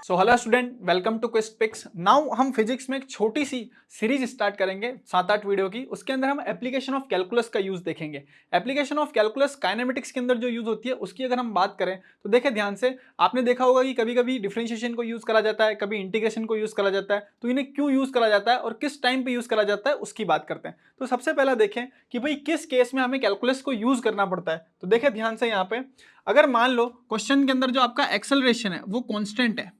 So hello student, welcome to Quist Picks. Now हम physics में एक छोटी सी सीरीज स्टार्ट करेंगे 7-8 वीडियो की। उसके अंदर हम एप्लीकेशन ऑफ कैलकुलस का यूज देखेंगे। एप्लीकेशन ऑफ कैलकुलस काइनेमेटिक्स के अंदर जो यूज होती है उसकी अगर हम बात करें तो देखें ध्यान से, आपने देखा होगा कि कभी कभी डिफरेंशिएशन को यूज करा जाता है, कभी इंटीग्रेशन को यूज करा जाता है। तो इन्हें क्यों यूज करा जाता है और किस टाइम पे यूज करा जाता है उसकी बात करते हैं। तो सबसे पहला देखें कि भाई किस केस में हमें कैलकुलस को यूज करना पड़ता है। तो देखें ध्यान से, यहाँ पे अगर मान लो क्वेश्चन के अंदर जो आपका एक्सेलरेशन है वो कॉन्स्टेंट है।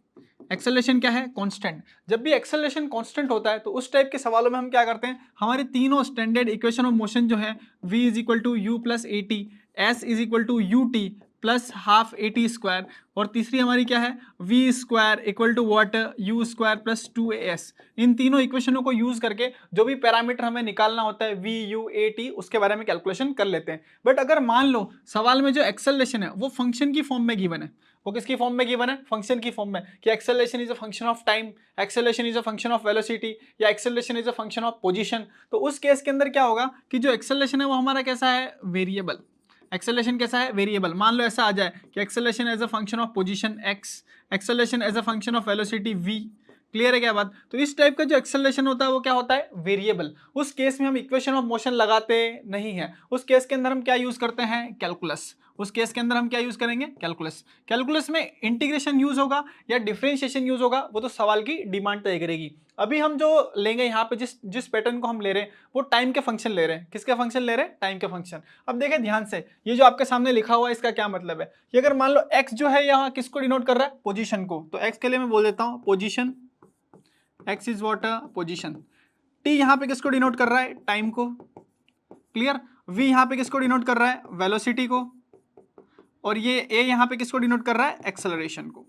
एक्सेलरेशन क्या है? कांस्टेंट। जब भी एक्सेलरेशन कांस्टेंट होता है तो उस टाइप के सवालों में हम क्या करते हैं, हमारे तीनों स्टैंडर्ड इक्वेशन ऑफ मोशन जो है v is equal to u plus a t, s is equal to u t plus half a t square, और तीसरी हमारी क्या है, v square equal to what u square plus 2as। इन तीनों इक्वेशनों को यूज करके जो भी पैरामीटर हमें निकालना होता है v u a t, उसके बारे में कैलकुलेशन कर लेते हैं। बट अगर मान लो सवाल में जो एक्सेलरेशन है वो फंक्शन की फॉर्म में गिवन है, वो किसकी फॉर्म में गिवन है? फंक्शन की फॉर्म में, कि acceleration is a function of time, acceleration is a function of velocity, या acceleration is a function of position. तो उस केस के अंदर क्या होगा कि जो एक्सेलरेशन है वो हमारा कैसा है? वेरिएबल। एक्सेलरेशन कैसा है? वेरिएबल। मान लो ऐसा आ जाए कि acceleration as a function of position x, acceleration as a function of velocity v। Clear है क्या बात? तो इस टाइप का जो एक्सेलरेशन होता है वो क्या होता है? वेरिएबल। उस केस में हम इक्वेशन ऑफ मोशन लगाते नहीं हैं। उस केस के अंदर हम क्या यूज करते हैं? कैलकुलस। उस केस के अंदर हम क्या यूज करेंगे? कैलकुलस। कैलकुलस में इंटीग्रेशन यूज होगा या डिफरेंशिएशन यूज होगा, वो तो सवाल की डिमांड तय करेगी। अभी हम जो लेंगे यहाँ पे, जिस जिस पैटर्न को हम ले रहे हैं वो टाइम के फंक्शन ले रहे हैं। किसके फंक्शन ले रहे हैं? टाइम के फंक्शन। अब देखें ध्यान से, ये जो आपके सामने लिखा हुआ है इसका क्या मतलब है कि अगर मान लो x जो है यहाँ किसको डिनोट कर रहा है? पोजीशन को। तो x के लिए मैं बोल देता हूँ position, x is what? Position. t यहाँ पे किसको डिनोट कर रहा है? टाइम को। क्लियर? v यहाँ पे किसको डिनोट कर रहा है? वेलोसिटी को। और ये a यहाँ पे किसको डिनोट कर रहा है? एक्सेलरेशन को।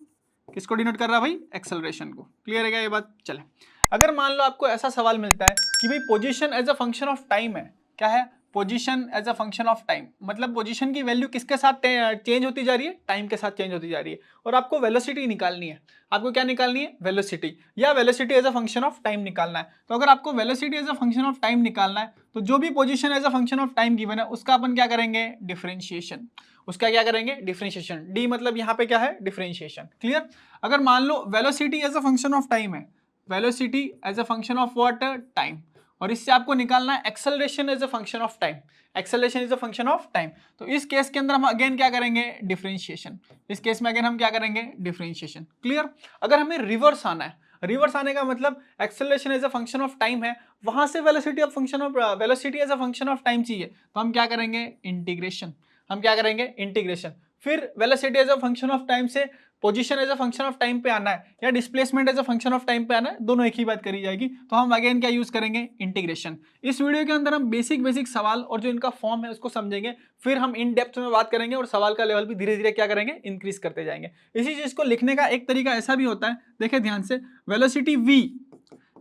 किसको डिनोट कर रहा है भाई? एक्सेलरेशन को। क्लियर है क्या ये बात? चले, अगर मान लो आपको ऐसा सवाल मिलता है कि भाई position as a function of time है। क्या है? Position as a function of time, मतलब पोजीशन की वैल्यू किसके साथ चेंज होती जा रही है? टाइम के साथ चेंज होती जा रही है। और आपको वेलोसिटी निकालनी है। आपको क्या निकालनी है? वेलोसिटी, या velocity as a function of time निकालना है। तो अगर आपको velocity as a function of time निकालना है तो जो भी position as a function of time given है उसका अपन क्या करेंगे? डिफरेंशिएशन। उसका क्या करेंगे? डिफरेंशिएशन। डी मतलब यहाँ पे क्या है? डिफरेंशिएशन। क्लियर? अगर मान लो velocity as a function of time है, velocity as a function of what? Time. और इससे आपको निकालना है acceleration as a function of time. Acceleration is a function of time. तो इस केस के अंदर हम अगेन क्या करेंगे? डिफरेंशिएशन। इस केस में अगेन हम क्या करेंगे? डिफरेंशिएशन। क्लियर? अगर हमें रिवर्स आना है, रिवर्स आने का मतलब acceleration as a function of time है, वहां से velocity of function of velocity as a function of time चाहिए, तो हम क्या करेंगे? इंटीग्रेशन। हम क्या करेंगे? इंटीग्रेशन। फिर velocity as a function of time से position as a function of time पे आना है या displacement as a function of time पे आना है, दोनों एक ही बात करी जाएगी। तो हम अगेन क्या यूज करेंगे? इंटीग्रेशन। इस वीडियो के अंदर हम बेसिक सवाल और जो इनका फॉर्म है उसको समझेंगे, फिर हम इन डेप्थ में बात करेंगे और सवाल का लेवल भी धीरे धीरे क्या करेंगे? इंक्रीज करते जाएंगे। इसी चीज को लिखने का एक तरीका ऐसा भी होता है, देखिए ध्यान से, velocity v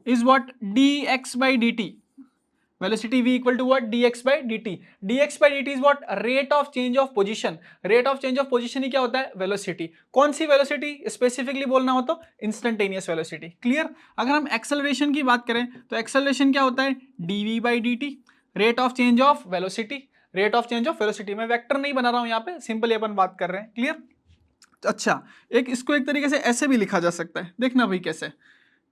is what? dx by dt। velocity v equal to what? dx by dt। dx by dt is what? rate of change of position। rate of change of position ही क्या होता है? velocity। कौन सी velocity specifically बोलना हो तो instantaneous velocity। Clear? अगर हम acceleration की बात करें तो acceleration क्या होता है? dv by dt। rate of change of velocity, rate of change of velocity। मैं वेक्टर नहीं बना रहा हूं यहाँ पे, सिंपली अपन बात कर रहे हैं। क्लियर? अच्छा, एक इसको एक तरीके से ऐसे भी लिखा जा सकता है, देखना भाई कैसे,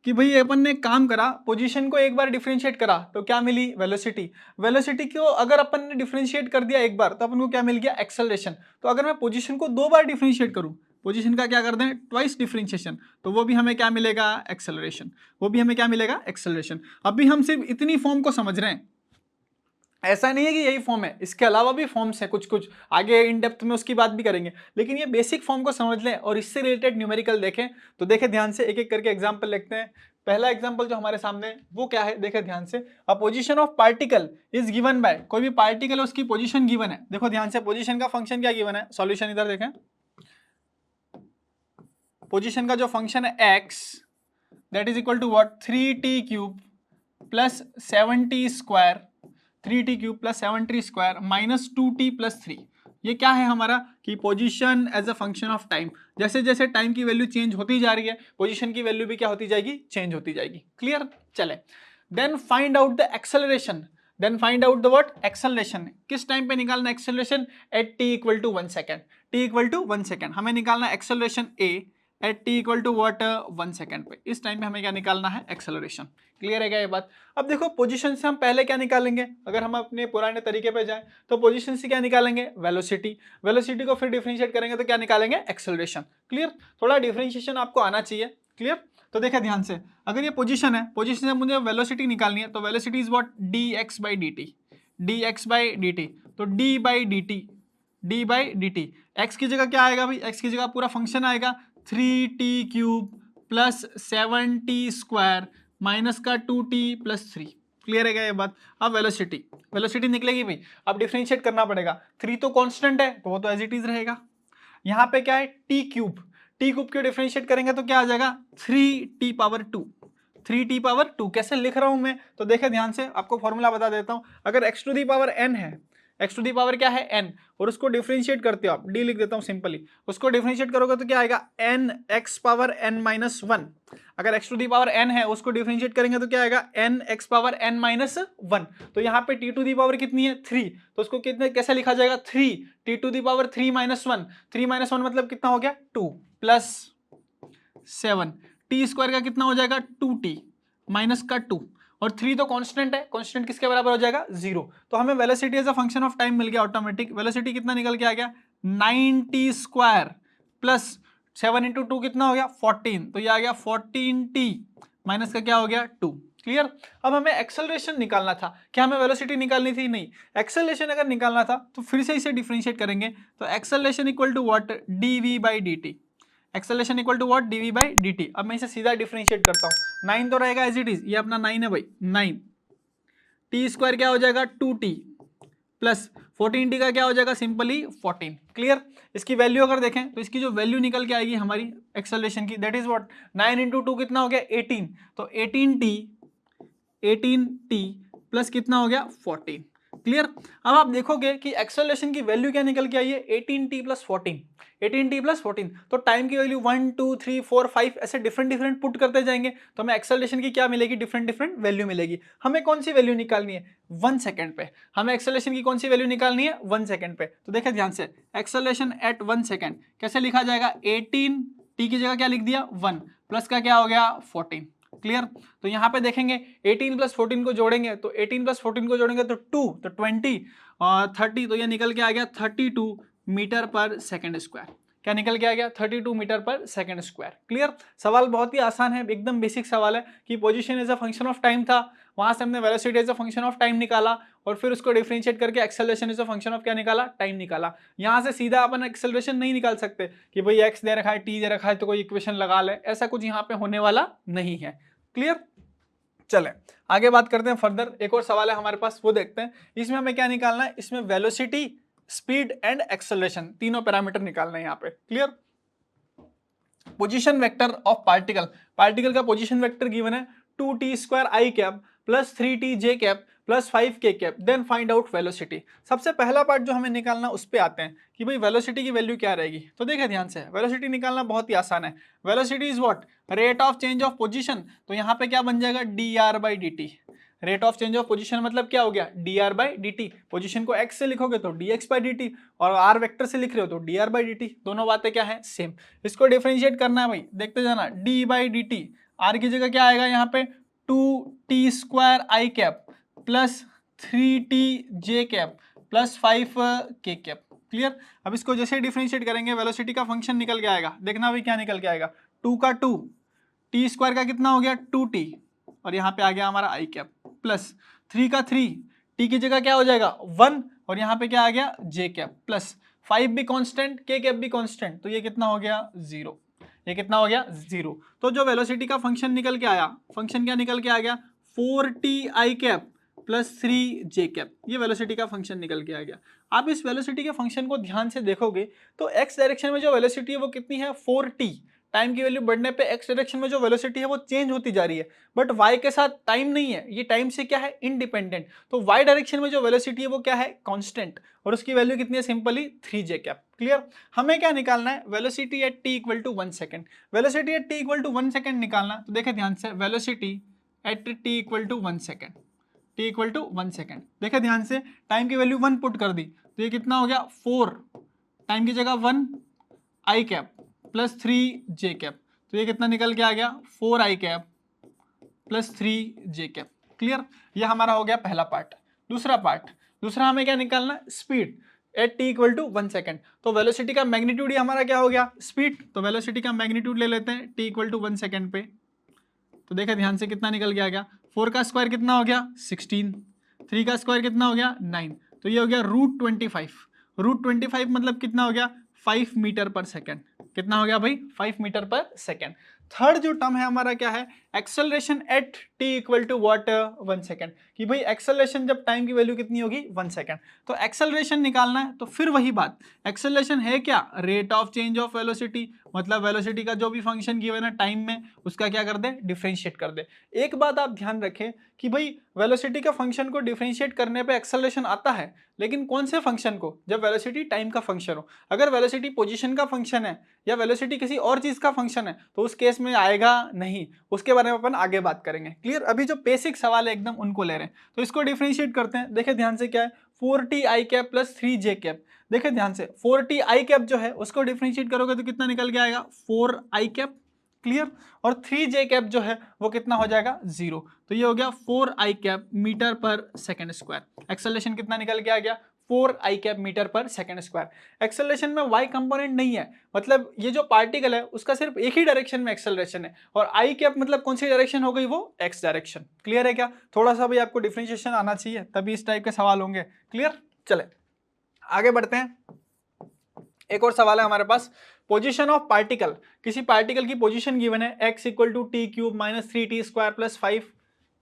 कि भाई अपन ने काम करा, पोजीशन को एक बार डिफरेंशिएट करा तो क्या मिली? वेलोसिटी। वेलोसिटी को अगर अपन ने डिफरेंशिएट कर दिया एक बार तो अपन को क्या मिल गया? एक्सेलरेशन। तो अगर मैं पोजीशन को 2 बार डिफरेंशिएट करूं, पोजीशन का क्या कर दें? ट्वाइस डिफरेंशिएशन, तो वो भी हमें क्या मिलेगा? एक्सेलरेशन। वो भी हमें क्या मिलेगा? एक्सेलरेशन। अभी हम सिर्फ इतनी फॉर्म को समझ रहे हैं, ऐसा नहीं है कि यही फॉर्म है, इसके अलावा भी फॉर्म्स है कुछ कुछ, आगे इन डेप्थ में उसकी बात भी करेंगे, लेकिन ये बेसिक फॉर्म को समझ लें और इससे रिलेटेड न्यूमेरिकल देखें। तो देखें ध्यान से, एक एक करके एग्जांपल लिखते हैं। पहला एग्जांपल जो हमारे सामने है वो क्या है? देखें ध्यान से, a position of particle is given by, कोई भी पार्टिकल है उसकी पोजीशन गिवन है। देखो ध्यान से, पोजीशन का फंक्शन क्या गिवन है? सॉल्यूशन इधर देखें, पोजीशन का जो फंक्शन है x, that is equal to what? 3t cube plus 7t square, 3t cube plus 7t square minus 2t plus 3। ये क्या है हमारा? कि position as a function of time. जैसे जैसे टाइम की वैल्यू चेंज होती जा रही है, पोजीशन की वैल्यू भी क्या होती जाएगी? चेंज होती जाएगी। क्लियर? चले, then find out the acceleration. Then find out the what? Acceleration. किस टाइम पे निकालना acceleration? At t equal to 1 second. t equal to 1 second हमें निकालना acceleration a at t equal to what 1 second पे। इस time पे हमें क्या निकालना है, एक्सेलरेशन। क्लियर है क्या ये बात? अब देखो पोजीशन से हम पहले क्या निकालेंगे, अगर हम अपने पुराने तरीके पे जाएं तो पोजीशन से क्या निकालेंगे, वेलोसिटी। वेलोसिटी को फिर डिफरेंशिएट करेंगे तो क्या निकालेंगे, एक्सेलरेशन। क्लियर? थोड़ा डिफरेंशिएशन आपको आना चाहिए। क्लियर? तो देखिए ध्यान से, अगर ये पोजीशन है, पोजीशन से मुझे वेलोसिटी निकालनी है, तो velocity is what, d x by d t. D x by d t, तो d by d t, d by d t. X की जगह क्या आएगा भाई, एक्स की जगह पूरा फंक्शन आएगा 3t cube plus 7t square minus का 2t प्लस 3। क्लियर है क्या ये बात? अब वेलोसिटी, वेलोसिटी निकलेगी भाई, अब डिफरेंशिएट करना पड़ेगा। 3 तो कांस्टेंट है तो वो तो एज इट इज रहेगा। यहाँ पे क्या है, टी क्यूब, टी क्यूब को डिफरेंशिएट करेंगे तो क्या आ जाएगा, 3t पावर 2। 3t पावर 2 कैसे लिख रहा हूं मैं, तो देखिए ध्यान से, आपको फॉर्मूला बता देता हूं। अगर x to the power n है, x टू दी पावर क्या है, n, और उसको डिफरेंशिएट करते हो आप, d लिख देता हूं सिंपली, उसको डिफरेंशिएट करोगे तो क्या आएगा, n x power n minus 1। अगर x to the power n है, उसको डिफरेंशिएट करेंगे तो क्या आएगा, n x power n minus 1। तो यहाँ पे t टू दी पावर कितनी है, 3, तो उसको कितने कैसे लिखा जाएगा, 3 t to the power 3 minus 1। 3 minus 1 मतलब कितना हो गया, 2 प्लस 7, टी स्क्वायर का कितना हो जाएगा, 2t माइनस का 2, और 3 तो कांस्टेंट है, कांस्टेंट किसके बराबर हो जाएगा, 0। तो हमें velocity as a function of time मिल गया ऑटोमेटिक। वेलोसिटी कितना निकल के आ गया, 9t स्क्वायर प्लस 7 इंटू 2 कितना हो गया, 14, तो ये आ गया 14t माइनस का क्या हो गया, 2। क्लियर? अब हमें एक्सेलरेशन निकालना था, क्या हमें वेलोसिटी निकालनी थी, नहीं। एक्सेलरेशन अगर निकालना था तो फिर से इसे डिफरेंशिएट करेंगे, तो acceleration equal to what, dv by dt। Acceleration equal to what, dv by dt। अब मैं इसे सीधा डिफरेंशिएट करता हूँ, 9 तो रहेगा एज इट इज, ये अपना 9 है भाई, 9 टी स्क्वायर क्या हो जाएगा, 2t प्लस 14t का क्या हो जाएगा, सिंपली 14। क्लियर? इसकी वैल्यू अगर देखें तो इसकी जो वैल्यू निकल के आएगी हमारी एक्सेलरेशन की, दैट इज व्हाट, 9 इंटू 2 कितना हो गया, 18, तो 18t प्लस कितना हो गया, 14। क्लियर? अब आप देखोगे कि एक्सेलरेशन की वैल्यू क्या निकल के आई है, 18t प्लस 14, 18t प्लस 14। तो टाइम की वैल्यू 1 2 3 4 5 ऐसे डिफरेंट डिफरेंट पुट करते जाएंगे तो हमें एक्सेलरेशन की क्या मिलेगी, डिफरेंट डिफरेंट वैल्यू मिलेगी। हमें कौन सी वैल्यू निकालनी है, 1 सेकंड पे। हमें एक्सेलरेशन की कौन सी वैल्यू निकालनी है, 1 सेकंड पे। तो देखिए ध्यान से, एक्सेलरेशन एट 1 सेकंड कैसे लिखा जाएगा, 18t की जगह क्या लिख दिया, 1 प्लस का क्या हो गया, 14। क्लियर? तो यहाँ पे देखेंगे 18 प्लस 14 को जोड़ेंगे, तो 18 प्लस 14 को जोड़ेंगे तो 2, तो 20 और 30, तो ये निकल के आ गया 32 मीटर पर सेकंड स्क्वायर। क्या निकल के आ गया, 32 मीटर पर सेकंड स्क्वायर। क्लियर? सवाल बहुत ही आसान है, एकदम बेसिक सवाल है कि position as a function of time था, वहां से हमने velocity as a function of time निकाला, और फिर उसको डिफरेंशिएट करके acceleration as a function of क्या निकाला, टाइम निकाला। यहाँ से सीधा अपन एक्सेलरेशन नहीं निकाल सकते कि भाई एक्स दे रखा है, टी दे रखा है, तो कोई इक्वेशन लगा ले, ऐसा कुछ यहाँ पे होने वाला नहीं है। क्लियर? चले आगे बात करते हैं फर्दर। एक और सवाल है हमारे पास, वो देखते हैं। इसमें हमें क्या निकालना है, इसमें वेलोसिटी, स्पीड एंड एक्सेलरेशन, तीनों पैरामीटर निकालना है यहाँ पे। क्लियर? Position vector of particle, particle का पोजीशन वेक्टर गिवन है 2t square i cap plus 3t j cap plus 5k cap, then find out velocity. सबसे पहला पार्ट जो हमें निकालना, उस पे आते हैं कि भाई वेलोसिटी की वैल्यू क्या रहेगी। तो देखिए ध्यान से, वेलोसिटी निकालना बहुत ही आसान है। Velocity is what, rate of change of position. तो यहाँ पे क्या बन जाएगा, dr by dt। Rate of change of position मतलब क्या हो गया, dr बाई dt। पोजीशन को x से लिखोगे तो dx बाई dt, और r वेक्टर से लिख रहे हो तो dr बाई dt। दोनों बातें क्या है, सेम। इसको डिफरेंशिएट करना है भाई, देखते जाना, d बाई dt, r की जगह क्या आएगा यहाँ पे, 2t square i cap plus 3t j cap plus 5k cap. Clear? अब इसको जैसे डिफरेंशिएट करेंगे, वेलोसिटी का फंक्शन निकल के आएगा। देखना भाई क्या निकल के आएगा, 2 का 2, टी स्क्वायर का कितना हो गया, 2t, और यहाँ पे आ गया हमारा आई कैप, प्लस 3 का 3, टी की जगह क्या हो जाएगा 1, और यहाँ पे क्या आ गया, जे कैप, प्लस 5 भी कांस्टेंट, के कैप भी कांस्टेंट, तो ये कितना हो गया, 0। ये कितना हो गया, 0। तो जो वेलोसिटी का फंक्शन निकल के आया, फंक्शन क्या निकल के आ गया, 4t आई कैप प्लस 3 जे कैप, ये वेलोसिटी का फंक्शन निकल के आ गया। आप इस वेलोसिटी के फंक्शन को ध्यान से देखोगे तो एक्स डायरेक्शन में जो वेलोसिटी है वो कितनी है, 4t। टाइम की वैल्यू बढ़ने पे एक्स डायरेक्शन में जो वेलोसिटी है वो चेंज होती जा रही है, बट वाई के साथ टाइम नहीं है, ये टाइम से क्या है, इंडिपेंडेंट। तो वाई डायरेक्शन में जो वेलोसिटी है वो क्या है, कांस्टेंट, और उसकी वैल्यू कितनी है, सिंपली 3j कैप। क्लियर? हमें क्या निकालना है, velocity at t equal to 1 second. Velocity at t equal to 1 second निकालना, तो देखें ध्यान से, velocity at t equal to 1 second, t equal to 1 second. देखें ध्यान से, टाइम की वैल्यू 1 पुट कर दी, तो ये कितना हो गया, 4, टाइम की जगह 1 आई कैप प्लस 3j कैप, तो ये कितना निकल के आ गया 4i cap plus 3j cap. Clear, ये हमारा हो गया पहला पार्ट। दूसरा हमें क्या निकालना है, speed at t equal to 1 second. तो वेलोसिटी का मैग्नीट्यूड ही हमारा क्या हो गया, स्पीड। तो वेलोसिटी का मैग्नीट्यूड ले लेते हैं t इक्वल टू 1 सेकेंड पे। तो देखा ध्यान से कितना निकल के आ गया, 4 का स्क्वायर कितना हो गया 16, 3 का स्क्वायर कितना हो गया 9, तो ये हो गया √25। √25 मतलब कितना हो गया 5 मीटर पर सेकेंड। कितना हो गया भाई 5 मीटर पर सेकेंड। थर्ड जो टर्म है हमारा क्या है, acceleration at t equal to what 1 second, कि भाई एक्सेलरेशन जब टाइम की वैल्यू कितनी होगी 1 सेकेंड। तो एक्सेलरेशन निकालना है, तो फिर वही बात, एक्सेलरेशन है क्या, rate of change of velocity, मतलब वेलोसिटी का जो भी फंक्शन गिवन है टाइम में उसका क्या कर दे, डिफरेंशिएट कर दे। एक बात आप ध्यान रखें कि भाई वेलोसिटी का फंक्शन को डिफरेंशिएट करने पे एक्सेलरेशन आता है, लेकिन कौन से फंक्शन को, जब वेलोसिटी टाइम का फंक्शन हो। अगर वेलोसिटी पोजीशन का फंक्शन है या वेलोसिटी किसी और चीज का फंक्शन है तो उस केस में आएगा नहीं, उसके बारे में अपन आगे बात करेंगे। क्लियर, अभी जो बेसिक सवाल है एकदम उनको ले रहे हैं, तो इसको डिफरेंशिएट करते हैं। देखे ध्यान से क्या है 4ti cap plus 3j cap. देखे ध्यान से 4ti कैप जो है उसको डिफरेंशिएट करोगे तो कितना निकल के आएगा 4i कैप। क्लियर, और 3j कैप जो है वो कितना हो जाएगा 0, तो ये हो गया 4i कैप मीटर पर सेकेंड स्क्वायर। एक्सेलरेशन कितना निकल के आ गया 4i कैप मीटर पर सेकेंड स्क्वायर। एक्सेलरेशन में y कंपोनेंट नहीं है, मतलब ये जो पार्टिकल है उसका सिर्फ एक ही डायरेक्शन में एक्सेलरेशन है, और i कैप मतलब कौन सी डायरेक्शन हो गई, वो x डायरेक्शन। क्लियर है क्या, थोड़ा सा भी आपको डिफरेंशिएशन आना चाहिए तभी इस टाइप के सवाल होंगे। क्लियर, चले आगे बढ़ते हैं। एक और सवाल है हमारे पास, पोजीशन ऑफ पार्टिकल, किसी पार्टिकल की पोजीशन गिवन है x equal to t cube minus 3t square plus 5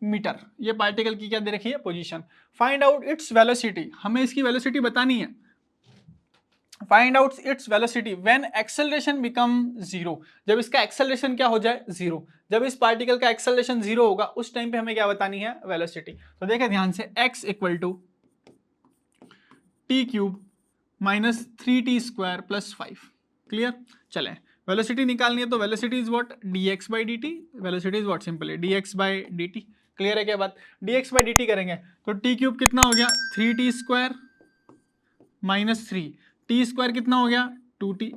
metre. ये पार्टिकल की क्या दे रखी है, position. Find out its velocity, हमें इसकी वेलोसिटी बतानी है। Find out its velocity when acceleration become 0, जब इसका एक्सेलरेशन क्या हो जाए 0, जब इस पार्टिकल का एक्सेलरेशन 0 होगा उस टाइम पे हमें क्या बतानी है, वेलोसिटी। तो देखें ध्यान से, x equal to t cube minus 3t square plus 5। Clear, चले वेलोसिटी निकालनी है, तो velocity is what dx by dt, velocity is what simply dx by dt। Clear है क्या बात, dx बाई dt करेंगे तो t क्यूब कितना हो गया 3t square minus 3, t square कितना हो गया 2t,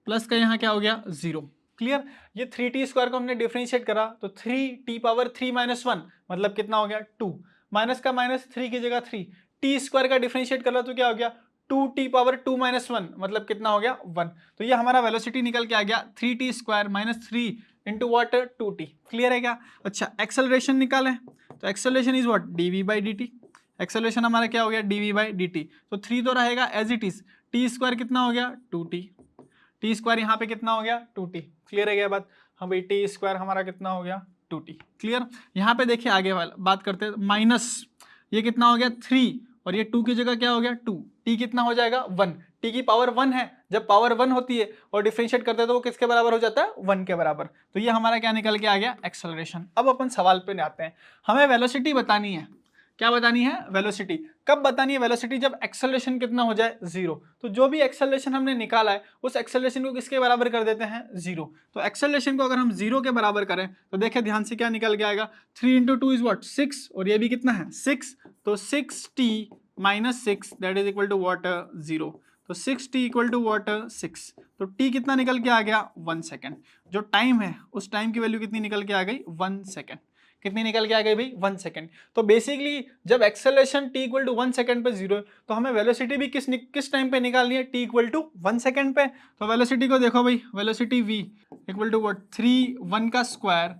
प्लस का यहाँ क्या हो गया 0। क्लियर, ये 3t स्क्वायर को हमने डिफरेंशिएट करा तो 3t पावर 3 माइनस 1 मतलब कितना हो गया 2, माइनस का माइनस 3 की जगह 3, t स्क्वायर का डिफरेंशिएट करा तो क्या हो गया 2t पावर 2 माइनस 1 मतलब कितना हो गया 1। तो ये हमारा वेलोसिटी निकल के आ गया 3t स्क्वायर माइनस 3 इंटू वाट 2t। क्लियर है क्या। अच्छा, एक्सेलरेशन निकालें तो acceleration is what dv by dt। Acceleration हमारा क्या हो गया dv बाई dt, तो 3 तो रहेगा as it is, t square कितना हो गया 2t, टी स्क्वायर यहाँ पे कितना हो गया 2t। क्लियर है क्या बात, हाँ भाई टी स्क्वायर हमारा कितना हो गया 2t। क्लियर, यहाँ पे देखिए आगे वाला बात करते हैं, माइनस ये कितना हो गया 3 और ये 2 की जगह क्या हो गया 2, t कितना हो जाएगा 1, t की पावर 1 है, जब पावर 1 होती है और डिफरेंशिएट करते हैं तो वो किसके बराबर हो जाता है 1 के बराबर। तो ये हमारा क्या निकल के आ गया एक्सेलरेशन। अब अपन सवाल पे आते हैं, हमें वेलोसिटी बतानी है। क्या बतानी है, वेलोसिटी। कब बतानी है वेलोसिटी, जब एक्सेलरेशन कितना हो जाए 0। तो जो भी एक्सेलरेशन हमने निकाला है उस एक्सेलरेशन को किसके बराबर कर देते हैं 0। तो एक्सेलरेशन को अगर हम 0 के बराबर करें तो देखिए ध्यान से क्या निकल के आएगा, 3 इंटू 2 इज व्हाट 6, और ये भी कितना है 6, तो 6t minus 6 that is equal to what 0। तो 6t इक्वल टू व्हाट 6, तो t कितना निकल के आ गया 1 सेकेंड। जो टाइम है उस टाइम की वैल्यू कितनी निकल के आ गई 1 सेकेंड। कितनी निकल के आ गई भाई 1 सेकेंड। तो बेसिकली जब acceleration t equal to 1 second पे 0 है तो हमें वेलोसिटी भी किस टाइम पे निकालनी है, t इक्वल टू 1 सेकेंड पे। तो वेलोसिटी को देखो भाई, velocity v equal to what 3 1 का स्क्वायर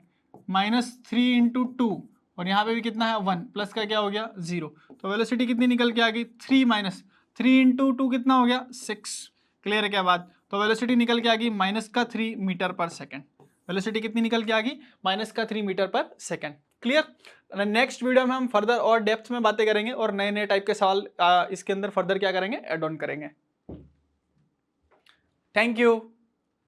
माइनस 3 इंटू 2, और यहाँ पे भी कितना है 1, प्लस का क्या हो गया 0। तो वेलोसिटी कितनी निकल के आ गई 3 माइनस 3 इंटू 2 कितना हो गया 6। क्लियर है क्या बात, तो वेलोसिटी निकल के आ गई माइनस का 3 मीटर पर सेकेंड। वेलोसिटी कितनी निकल के आ गई माइनस का 3 मीटर पर सेकेंड। क्लियर, नेक्स्ट वीडियो में हम फर्दर और डेप्थ में बातें करेंगे और नए नए टाइप के सवाल इसके अंदर फर्दर क्या करेंगे, ऐड ऑन करेंगे। Thank you.